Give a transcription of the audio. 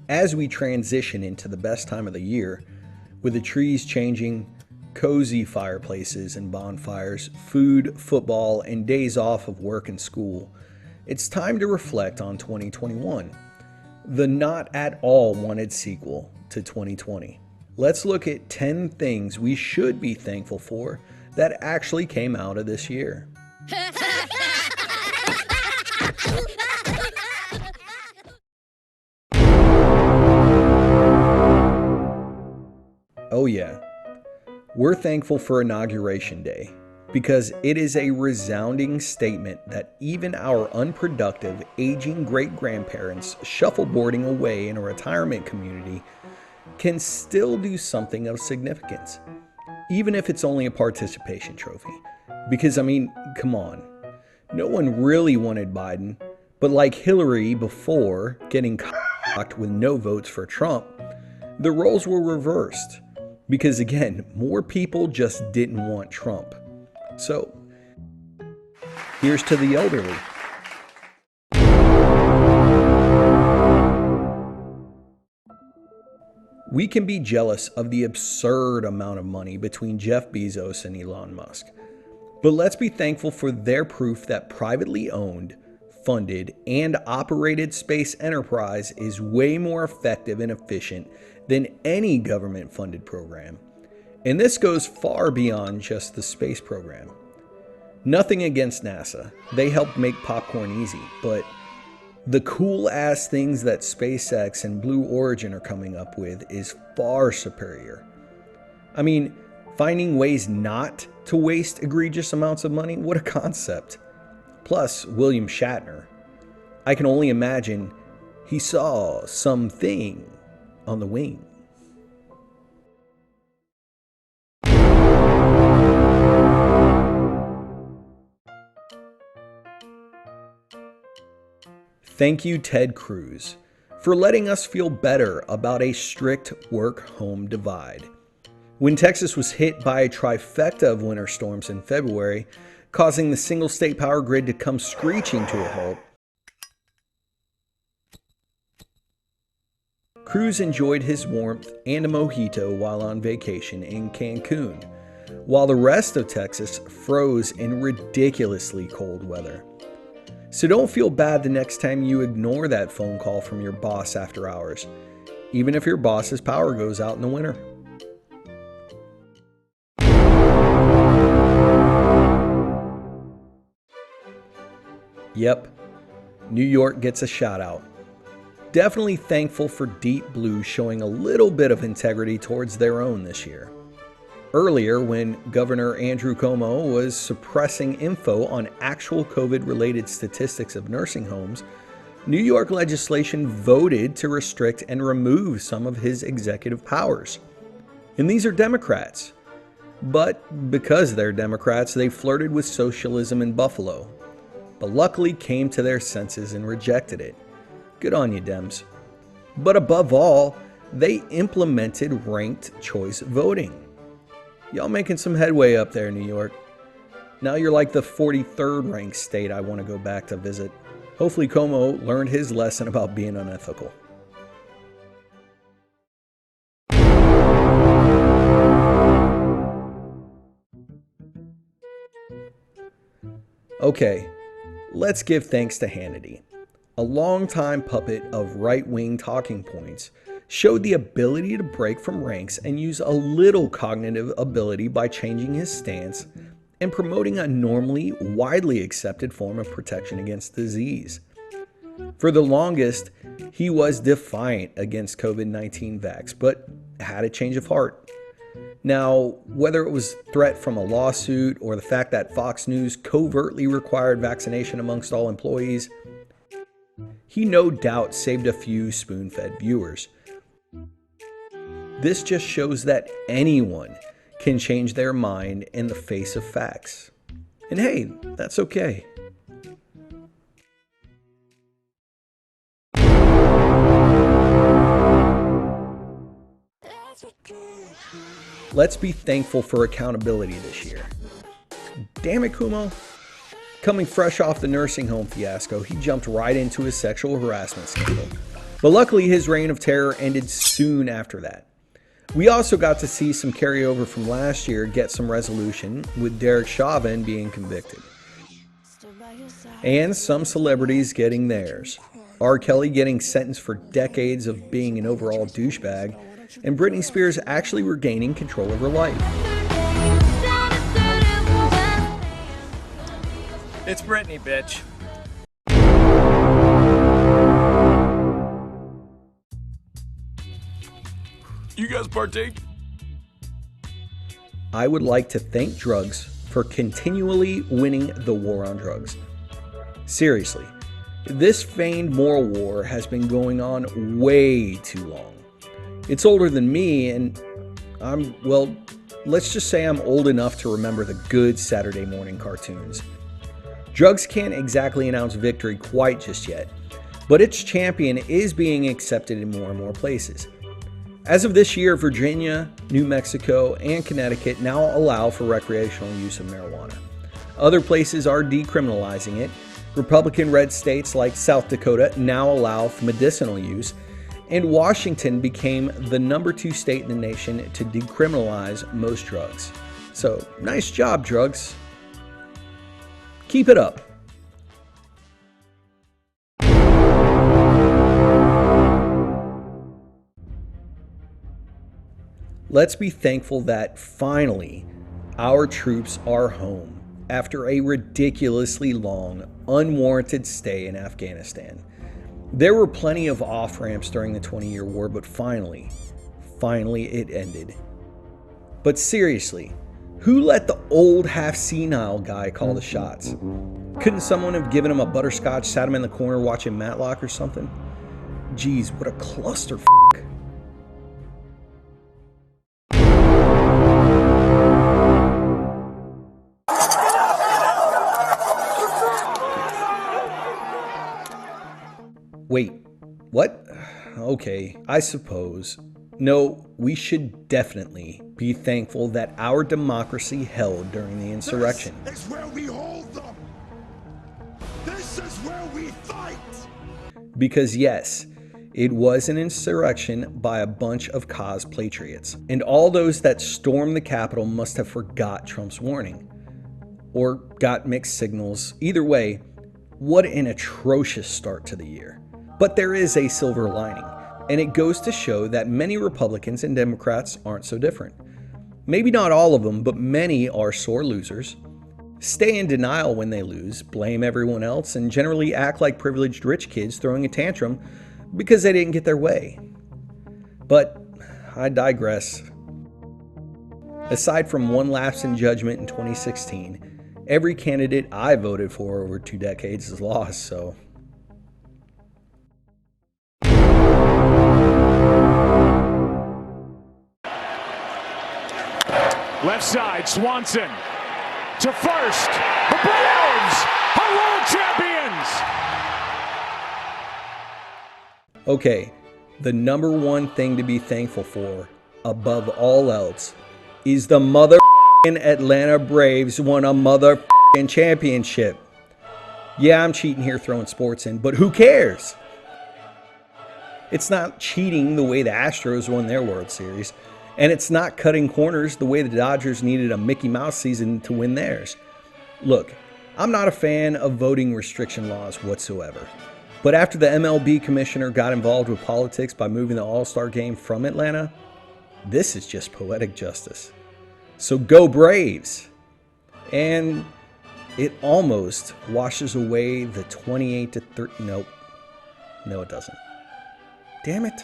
as we transition into the best time of the year, with the trees changing, cozy fireplaces and bonfires, food, football, and days off of work and school, it's time to reflect on 2021, the not at all wanted sequel to 2020. Let's look at 10 things we should be thankful for that actually came out of this year. Oh yeah, we're thankful for Inauguration Day because it is a resounding statement that even our unproductive, aging great-grandparents shuffleboarding away in a retirement community can still do something of significance, even if it's only a participation trophy. Because, I mean, come on. No one really wanted Biden, but like Hillary before getting cocked with no votes for Trump, the roles were reversed. Because again, more people just didn't want Trump. So, here's to the elderly. We can be jealous of the absurd amount of money between Jeff Bezos and Elon Musk. But let's be thankful for their proof that privately owned, funded, and operated space enterprise is way more effective and efficient than any government-funded program. And this goes far beyond just the space program. Nothing against NASA. They helped make popcorn easy, but the cool-ass things that SpaceX and Blue Origin are coming up with is far superior. I mean, finding ways not to waste egregious amounts of money, what a concept. Plus, William Shatner. I can only imagine he saw something on the wing. Thank you, Ted Cruz, for letting us feel better about a strict work-home divide. When Texas was hit by a trifecta of winter storms in February, causing the single-state power grid to come screeching to a halt, Cruz enjoyed his warmth and a mojito while on vacation in Cancun, while the rest of Texas froze in ridiculously cold weather. So don't feel bad the next time you ignore that phone call from your boss after hours, even if your boss's power goes out in the winter. Yep, New York gets a shout out. Definitely thankful for Deep Blue showing a little bit of integrity towards their own this year. Earlier, when Governor Andrew Cuomo was suppressing info on actual COVID-related statistics of nursing homes, New York legislation voted to restrict and remove some of his executive powers. And these are Democrats. But because they're Democrats, they flirted with socialism in Buffalo, but luckily came to their senses and rejected it. Good on you, Dems. But above all, they implemented ranked choice voting. Y'all making some headway up there, New York. Now you're like the 43rd ranked state I want to go back to visit. Hopefully Cuomo learned his lesson about being unethical. Okay, let's give thanks to Hannity. A longtime puppet of right-wing talking points, showed the ability to break from ranks and use a little cognitive ability by changing his stance and promoting a normally widely accepted form of protection against disease. For the longest, he was defiant against COVID-19 vax, but had a change of heart. Now, whether it was threat from a lawsuit or the fact that Fox News covertly required vaccination amongst all employees, he no doubt saved a few spoon-fed viewers. This just shows that anyone can change their mind in the face of facts. And hey, that's okay. Let's be thankful for accountability this year. Damn it, Kumo. Coming fresh off the nursing home fiasco, he jumped right into his sexual harassment scandal. But luckily his reign of terror ended soon after that. We also got to see some carryover from last year get some resolution, with Derek Chauvin being convicted. And some celebrities getting theirs. R. Kelly getting sentenced for decades of being an overall douchebag, and Britney Spears actually regaining control of her life. It's Britney, bitch. You guys partake? I would like to thank drugs for continually winning the war on drugs. Seriously, this feigned moral war has been going on way too long. It's older than me, and let's just say I'm old enough to remember the good Saturday morning cartoons. Drugs can't exactly announce victory quite just yet, but its champion is being accepted in more and more places. As of this year, Virginia, New Mexico, and Connecticut now allow for recreational use of marijuana. Other places are decriminalizing it. Republican-red states like South Dakota now allow for medicinal use, and Washington became the #2 state in the nation to decriminalize most drugs. So, nice job, drugs. Keep it up. Let's be thankful that finally our troops are home after a ridiculously long, unwarranted stay in Afghanistan. There were plenty of off-ramps during the 20-year war, but finally it ended. But seriously, who let the old half-senile guy call the shots? Couldn't someone have given him a butterscotch, sat him in the corner watching Matlock or something? Geez, what a clusterfuck. Wait, what? Okay, I suppose. No, we should definitely be thankful that our democracy held during the insurrection. This is where we hold them. This is where we fight. Because yes, it was an insurrection by a bunch of cospatriots. And all those that stormed the Capitol must have forgot Trump's warning. Or got mixed signals. Either way, what an atrocious start to the year. But there is a silver lining, and it goes to show that many Republicans and Democrats aren't so different. Maybe not all of them, but many are sore losers, stay in denial when they lose, blame everyone else, and generally act like privileged rich kids throwing a tantrum because they didn't get their way. But I digress. Aside from one lapse in judgment in 2016, every candidate I voted for over 2 decades has lost, so... Left side, Swanson to first. The Braves are world champions! Okay, the #1 thing to be thankful for, above all else, is the motherfucking Atlanta Braves won a motherfucking championship. Yeah, I'm cheating here throwing sports in, but who cares? It's not cheating the way the Astros won their World Series. And it's not cutting corners the way the Dodgers needed a Mickey Mouse season to win theirs. Look, I'm not a fan of voting restriction laws whatsoever. But after the MLB commissioner got involved with politics by moving the All-Star game from Atlanta, this is just poetic justice. So go Braves! And it almost washes away the 28-30... Nope. No, it doesn't. Damn it.